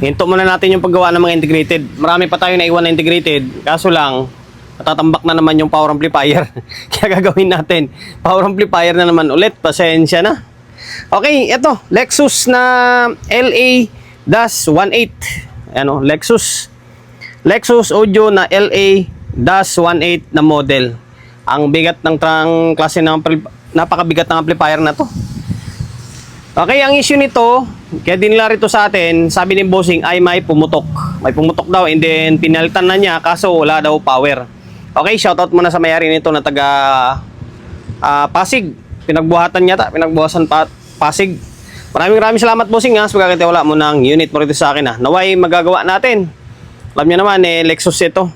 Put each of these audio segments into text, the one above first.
Hinto muna natin yung paggawa ng mga integrated. Marami pa tayo naiwan na integrated. Kaso lang, natatambak na naman yung power amplifier. Kaya gagawin natin. Power amplifier na naman ulit. Pasensya na. Okay, ito. Lexus na LA-18. Ano, Lexus Audio na LA-18 na model. Ang bigat ng klase ng napakabigat ng amplifier na to. Okay, ang issue nito, kaya dinila rito sa atin, sabi ni Bossing ay may pumutok. May pumutok daw and then pinalitan na niya kaso wala daw power. Okay, shoutout muna sa may-ari nito na taga Pasig. Pinagbuhatan Pasig. Maraming salamat Bossing sa pagkakatiwala mo ng unit mo rito sa akin Naway magagawa natin. Alam niyo naman Lexus ito.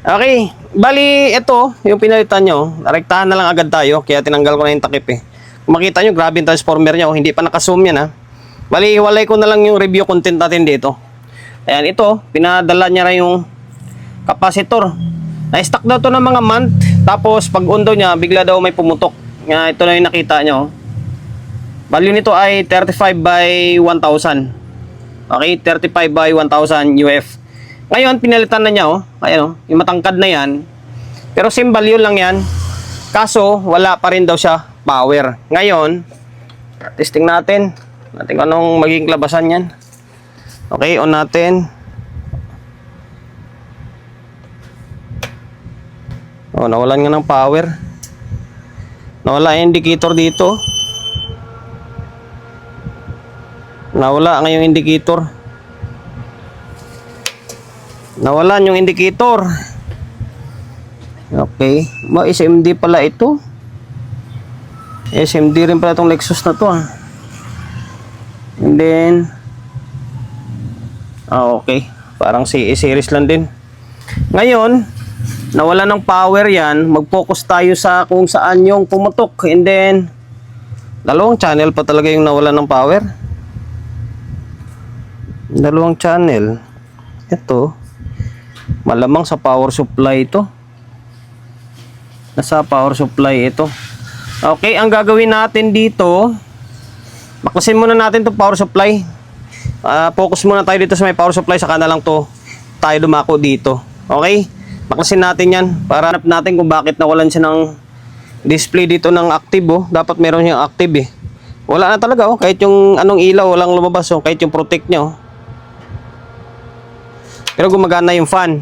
Okay, bali ito, yung pinalitan nyo, rektahan na lang agad tayo, kaya tinanggal ko na yung takip Kung makita nyo, grabe yung transformer niya, hindi pa naka-zoom yan Bali, hiwalay ko na lang yung review content natin dito. Ayan, ito, pinadala niya rin yung capacitor. Na-stack daw to ng mga month, tapos pag undo niya, bigla daw may pumutok. Ito na yung nakita nyo. Value nito ay 35 by 1,000. Okay, 35 by 1,000 UF. Ngayon, pinalitan na niya Ayan yung matangkad na yan. Pero same value lang yan. Kaso, wala pa rin daw siya power. Ngayon, testing natin. Natin kung anong magiging labasan yan. Okay, on natin. Nawalan nga ng power. Nawala yung indicator dito. Nawala nga yung indicator. Nawalan yung indicator. Okay. SMD pala ito. SMD rin pala itong Lexus na to And then okay. Parang series lang din. Ngayon, nawala ng power yan. Mag-focus tayo sa kung saan yung pumutok. And then dalawang channel pa talaga yung nawala ng power. Dalawang channel. Ito malamang sa power supply ito. Nasa power supply ito. Okay, ang gagawin natin dito, baklasin muna natin itong power supply. Focus muna tayo dito sa may power supply, saka na lang to tayo dumako dito. Okay, baklasin natin yan para hanap natin kung bakit nawalan siya ng display dito ng active Dapat meron siyang active Wala na talaga kahit yung anong ilaw walang lumabas kahit yung protect niya Pero gumagana yung fan.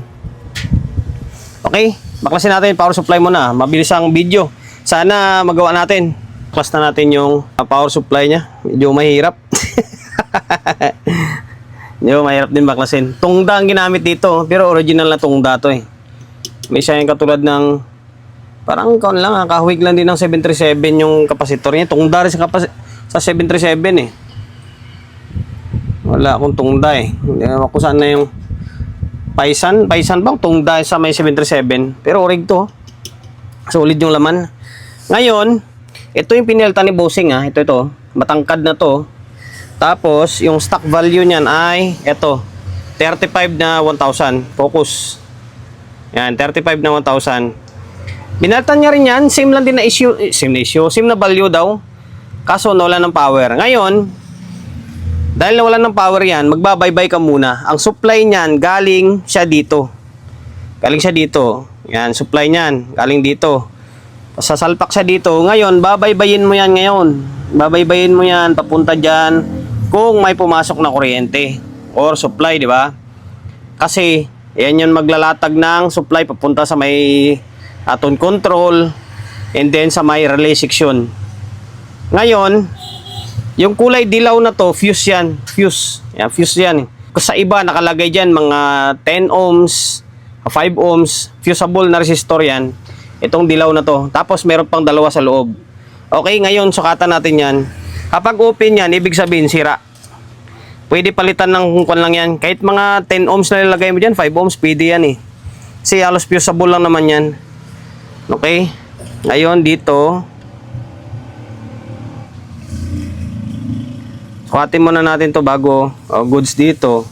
Okay, baklasin natin yung power supply muna. Mabilis ang video. Sana magawa natin. Baklas na natin yung power supply niya. Medyo mahirap. Medyo mahirap din baklasin. Tungda ang ginamit dito. Pero original na tungda to May siya yung katulad ng parang kaon lang kahawig lang din ng 737 yung kapasitor niya. Tungda rin sa 737 Wala akong tungda Hindi naman kung saan na yung Paisan bang tungda sa may 737. Pero orig to. Solid yung laman. Ngayon, ito yung pinalitan ni Bossing Ito. Matangkad na to. Tapos, yung stock value niyan ay ito. 35 na 1,000. Focus. Yan, 35 na 1,000. Binalitan niya rin yan. Same lang din na issue. Same na value daw. Kaso, nawala ng power. Ngayon, dahil nawalan ng power yan, magbabaybay ka muna. Ang supply niyan, galing siya dito. Yan, supply niyan, galing dito. Sasalpak siya dito. Ngayon, babaybayin mo yan ngayon. Babaybayin mo yan, papunta dyan. Kung may pumasok na kuryente. Or supply, di ba? Kasi, yan yung maglalatag ng supply papunta sa may tone control. And then sa may relay section. Ngayon, yung kulay dilaw na to, fuse yan. Fuse yan. Kasi sa iba, nakalagay dyan mga 10 ohms, 5 ohms, fusible na resistor yan. Itong dilaw na to. Tapos meron pang dalawa sa loob. Okay, ngayon, sukatan natin yan. Kapag open yan, ibig sabihin, sira. Pwede palitan ng kung lang yan. Kahit mga 10 ohms na nilagay mo dyan, 5 ohms, pwede yan Kasi halos fusible lang naman yan. Okay? Ngayon, dito, sukatin muna natin to bago goods dito.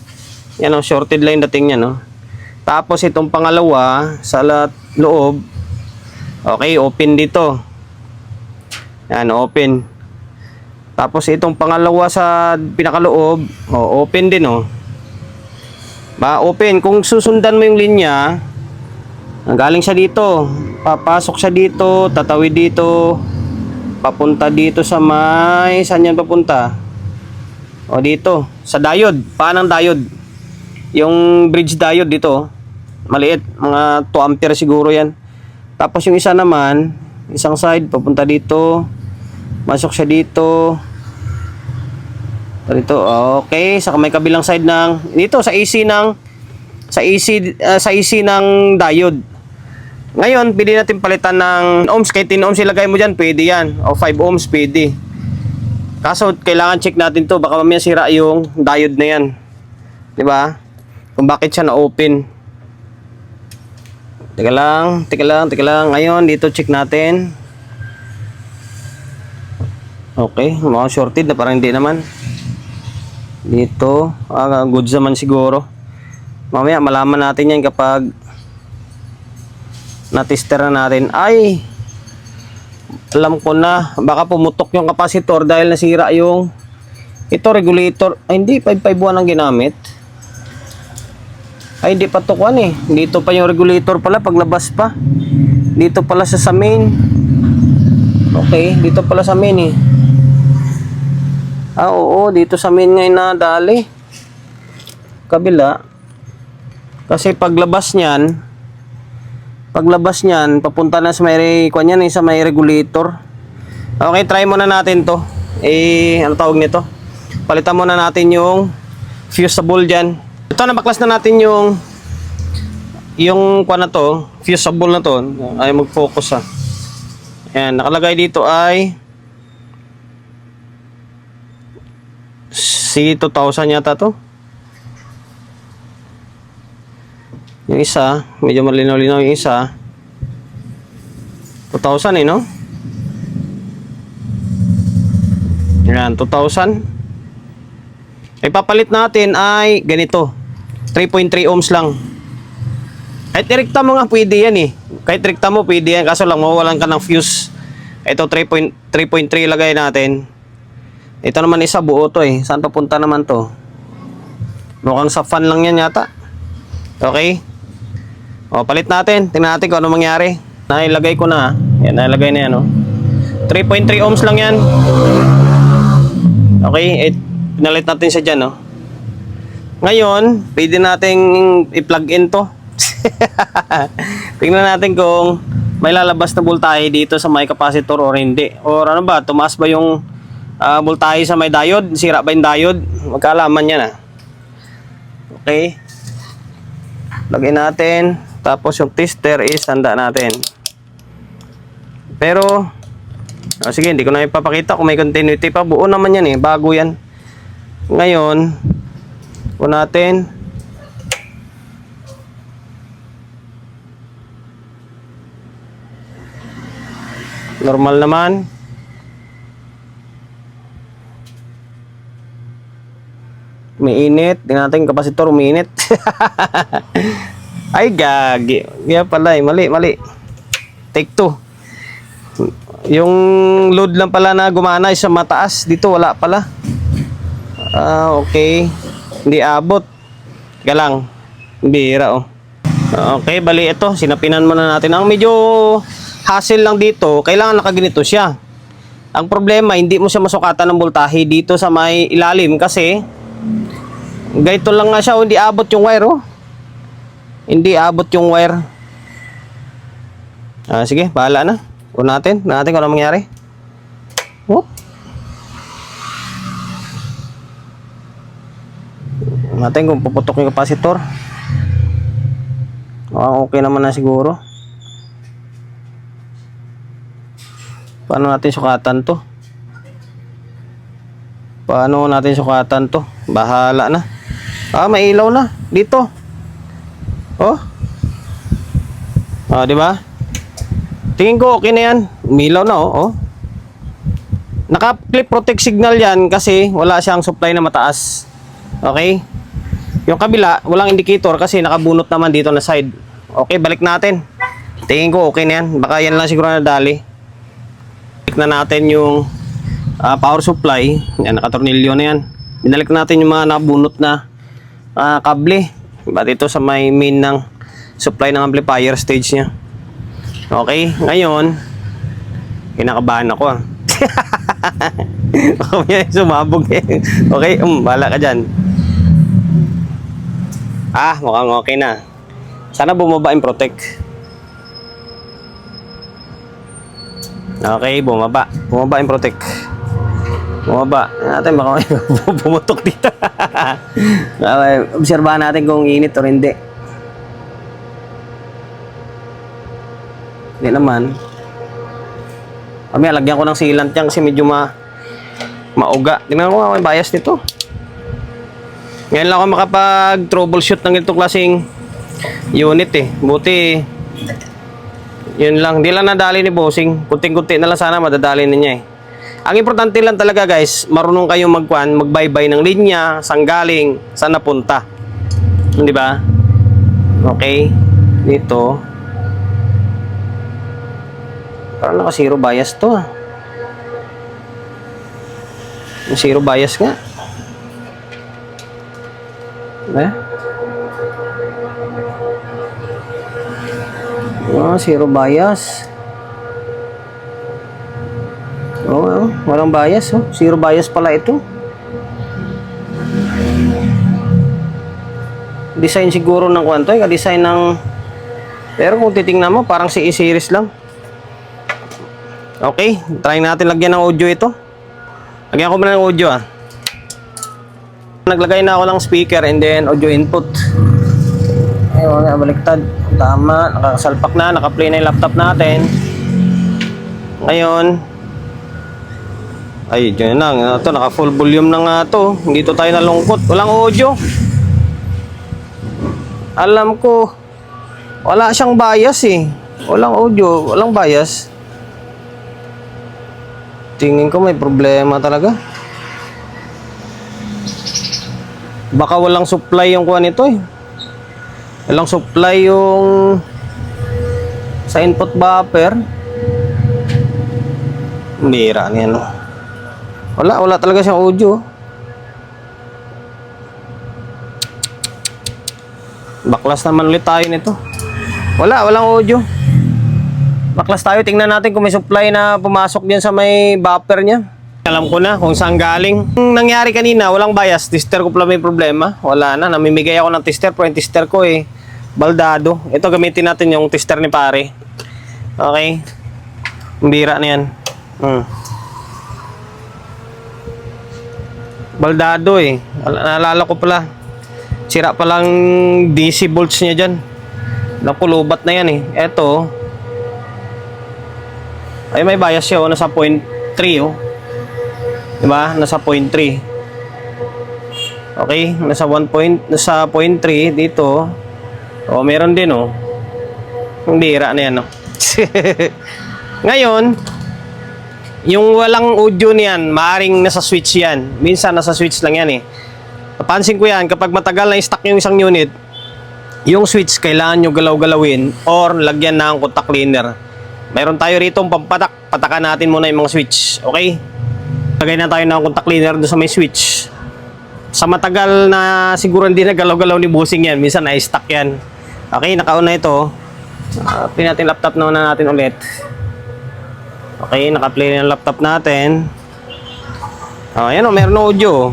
Yan shorted line dating niya Tapos itong pangalawa sa loob. Okay, open dito. Yan, open. Tapos itong pangalawa sa pinakaloob, open din oh. Open. Kung susundan mo yung linya, galing siya dito, papasok siya dito, tatawid dito, papunta dito sa may, saan yan papunta? O dito, sa diode, paanang diode. Yung bridge diode dito, maliit, mga 2 ampere siguro yan. Tapos yung isa naman, isang side, papunta dito, masok siya dito, dito, okay, sa may kabilang side ng, dito, sa AC ng, sa AC ng diode. Ngayon, pwede natin palitan ng ohms, kahit 10 ohms ilagay mo dyan, pwede yan, o 5 ohms, pwede. Kaso, kailangan check natin to, baka mamaya sira yung diode na yan. Diba? Kung bakit siya na-open. Teka lang. Ngayon, dito check natin. Okay, mukhang shorted na parang hindi naman. Dito, goods naman siguro. Mamaya, malaman natin yan kapag na-tester na natin. Ay, alam ko na, baka pumutok yung kapasitor dahil nasira yung ito regulator. Ay, hindi, 551 ang ginamit. Ay, hindi pa to kuan eh. Dito pa yung regulator pala, paglabas pa. Dito pala sa main. Okay, dito pala sa main eh. Oo, dito sa main ngayon na dali. Kabila. Kasi paglabas niyan, papunta na sa may kuan yan, sa may regulator. Okay, try muna natin to. Ano tawag nito? Palitan muna natin yung fusible dyan. Ito, nabaklas na natin yung kuan na to, fusible na to. Ay, mag-focus ha. Ayan, nakalagay dito ay C2000 yata to. Yung isa, medyo malinaw-linaw yung isa. 2000 eh, no? Yan, 2000. Ipapalit natin ay ganito. 3.3 ohms lang. Kahit direkta mo nga pwede yan eh. Kahit direkta mo pwede yan. Kaso lang mawawalan ka ng fuse. Ito 3.3 lagay natin. Ito naman isa buo to eh. Saan papunta naman to? Mukhang sa fan lang yan yata. Okay. O, palit natin. Tingnan natin kung ano mangyari. Nailagay ko na. Yan, nailagay na yan. Oh. 3.3 ohms lang yan. Okay. Pinalit natin siya dyan. Oh. Ngayon, pwede nating i-plug in to. Tingnan natin kung may lalabas na voltahe dito sa may capacitor or hindi. Or ano ba, tumaas ba yung voltahe sa may diode? Sira ba yung diode? Magkaalaman yan ah. Okay. Lagyan natin. Tapos yung tester is handa natin. Pero, sige, hindi ko na ipapakita kung may continuity pa. Buo naman yan eh. Bago yan. Ngayon, kung natin normal naman. Umiinit. Tingnan natin yung kapasitor, umiinit. Ay, gagi. Kaya pala eh. Mali. Take 2. Yung load lang pala na gumana ay sa mataas. Dito wala pala. Okay. Hindi abot. Teka lang. Bira oh. Okay, bali ito. Sinapinan muna natin. Ang medyo hassle lang dito, kailangan nakaganito siya. Ang problema, hindi mo siya masukatan ng voltahe dito sa may ilalim kasi ganito lang nga siya. Hindi abot yung wire oh. Hindi abot yung wire. Sige, bahala na. Kung natin kung ano mangyari. Whoop. Natin kung puputok yung capacitor. Okay naman na siguro. Paano natin sukatan to? Bahala na. May ilaw na dito. Oh. Di ba? Tingin ko okay na yan. Umilaw na oh. Naka-clip protect signal yan kasi wala siyang supply na mataas. Okay? Yung kabila, walang indicator kasi nakabunot naman dito na side. Okay, balik natin. Tingin ko okay na yan. Baka yan lang siguro nadali. Balik na natin yung power supply. Yan, nakatornilyo na yan. Binalik natin yung mga nabunot na kable. Diba dito sa may main ng supply ng amplifier stage nya. Okay, ngayon kinakabahan ako Mamaya sumabog Okay, bahala ka dyan. Mukhang okay na. Sana bumaba yung protect. Okay, bumaba yung protect. Bumaba natin, baka may pumutok dito. Obserbahan natin kung init o hindi. Hindi naman. Lagyan ko ng sealant yan kasi medyo mauga. Tingnan ko nga may bias nito. Ngayon lang ako makapag-troubleshoot ng itong klaseng unit Buti yun lang. Hindi lang nadali ni bossing. Kunting-kunti na lang sana madadali niya Ang importante lang talaga guys, marunong kayong magbaybay ng linya, saan galing, saan napunta. Di ba? Okay. Dito. Parang naka zero bias to Zero bias nga. Zero bias. Walang bias Zero bias pala ito. Design siguro ng kwanto design ng, pero kung titingnan mo parang CE series lang. Okay, try natin lagyan ng audio ito. Lagyan ko muna ng audio Naglagay na ako ng speaker and then audio input. Ayun, baliktad. Tama, nakasalpak na, naka-play na yung laptop natin. Ngayon, dyan lang. Ito, naka-full volume na nga to. Hindi to tayo nalungkot. Walang audio. Alam ko, wala siyang bias Walang audio, walang bias. Tingin ko may problema talaga. Baka walang supply yung kuha nito Walang supply yung sa input buffer. Bira niyan Wala talaga siyang audio. Baklas naman ulit tayo nito. Walang audio. Baklas tayo, tingnan natin kung may supply na pumasok diyan sa may buffer niya. Alam ko na kung saan galing. Yung nangyari kanina, walang bias. Tester ko pala may problema. Wala na, namimigay ako ng tester. Pero yung tester ko baldado. Ito gamitin natin yung tester ni pare. Okay. Bira na yan. Baldado Naalala ko pala. Sira palang DC volts niya dyan. Naku, lubat na yan Eto. Ay, may bias siya nasa 0.3 Diba? Nasa 0.3. Okay, nasa 0.3 dito. Meron din Ang bira na yan Ngayon, yung walang audio niyan, maaring nasa switch yan. Minsan nasa switch lang yan Napansin ko yan, kapag matagal na i-stuck yung isang unit, yung switch kailangan nyo galaw-galawin or lagyan ng contact cleaner. Mayroon tayo rito pampatak. Patakan natin muna yung mga switch. Okay? Lagay na tayo ng contact cleaner doon sa may switch. Sa matagal na siguro hindi na galaw-galaw ni bossing yan. Minsan na-stuck yan. Okay, nakauna ito. Play natin laptop na natin ulit. Okay, naka-play na yung laptop natin. Ayan meron na audio.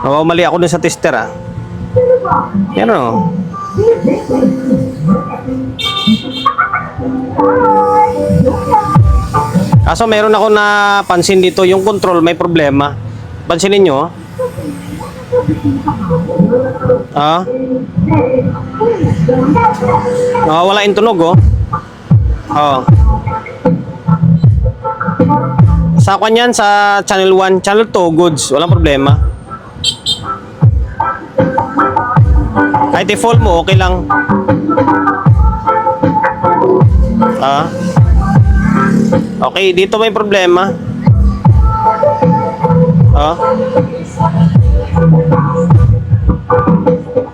Mali ako dun sa tester Yan Kaso meron ako napansin dito, yung control may problema. Pansinin nyo wala yung tunog Sa kanyan sa channel 1, channel 2 goods, walang problema. Kahit default mo okay lang. Okay, dito may problema.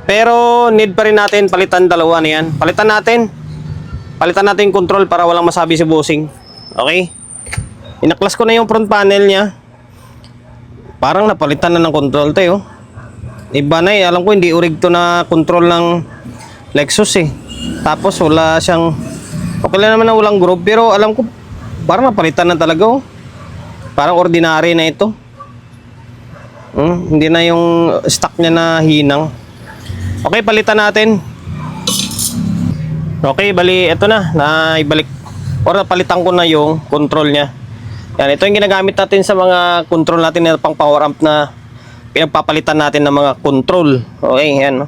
Pero need pa rin natin palitan dalawa na yan. Palitan natin yung control para walang masabi si bossing. Okay? Inaklas ko na yung front panel niya. Parang napalitan na ng control tayo. Iba na eh. Alam ko hindi urig to na control ng Lexus eh. Tapos wala siyang... Okay lang naman na walang groove. Pero alam ko parang napalitan na talaga oh. Parang ordinary na ito. Hindi na yung stock niya na hinang. Okay, palitan natin. Okay, bali, ito na. Naibalik. Or napalitan ko na yung control niya. Yan, ito yung ginagamit natin sa mga control natin na pang power amp na pinagpapalitan natin ng mga control. Okay, yan.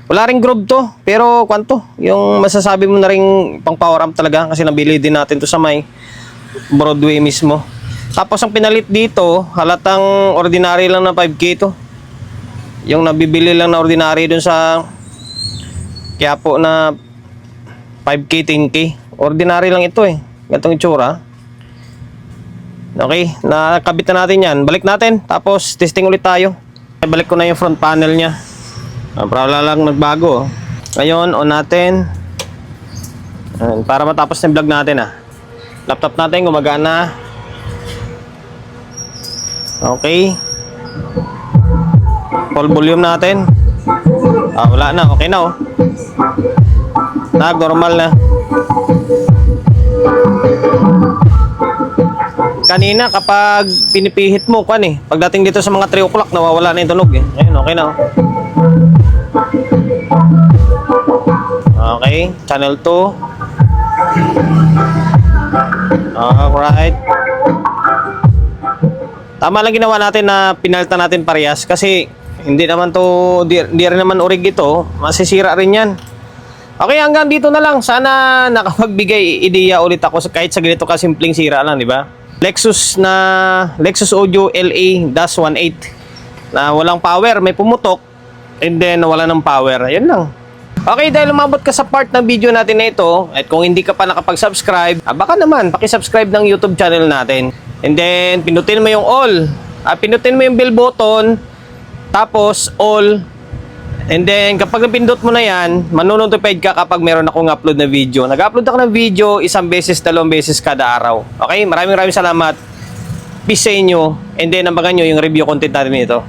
Wala ring groove to. Pero, kwanto? Yung masasabi mo na ring pang power amp talaga. Kasi nabili din natin to sa may Broadway mismo. Tapos ang pinalit dito, halatang ordinary lang na 5K to. Yung nabibili lang na ordinary dun sa Quiapo na 5K, 10K. Ordinary lang ito eh. Ganitong itsura. Okay, nakabit na natin yan. Balik natin, tapos testing ulit tayo. Balik ko na yung front panel niya. Para lang nagbago. Ngayon, on natin. Para matapos na yung vlog natin ah. Laptop natin gumagana. Okay. Full volume natin. Wala na. Okay na oh. Normal na. Kanina kapag pinipihit mo, pagdating dito sa mga 3 o'clock, nawawala na yung tunog eh. Ngayon, okay na oh. Okay. Channel 2. Alright. Tama lang ginawa natin na pinalitan natin parehas kasi hindi naman to, di rin naman urig ito, masisira rin yan. Okay, hanggang dito na lang. Sana nakapagbigay ideya ulit ako kahit sa ganito kasimpleng sira lang, di ba? Lexus Audio LA-18 na walang power, may pumutok and then wala ng power. Ayun lang. Okay, dahil umabot ka sa part ng video natin na ito at kung hindi ka pa nakapag-subscribe, baka naman paki-subscribe ng YouTube channel natin. And then, pinutin mo yung all. Pinutin mo yung bell button. Tapos, all. And then, kapag napindot mo na yan, manonotified ka kapag meron akong upload na video. Nag-upload ako ng video 1 beses, 2 beses kada araw. Okay? Maraming salamat. Peace sa inyo. And then, nambagan nyo yung review content natin nito.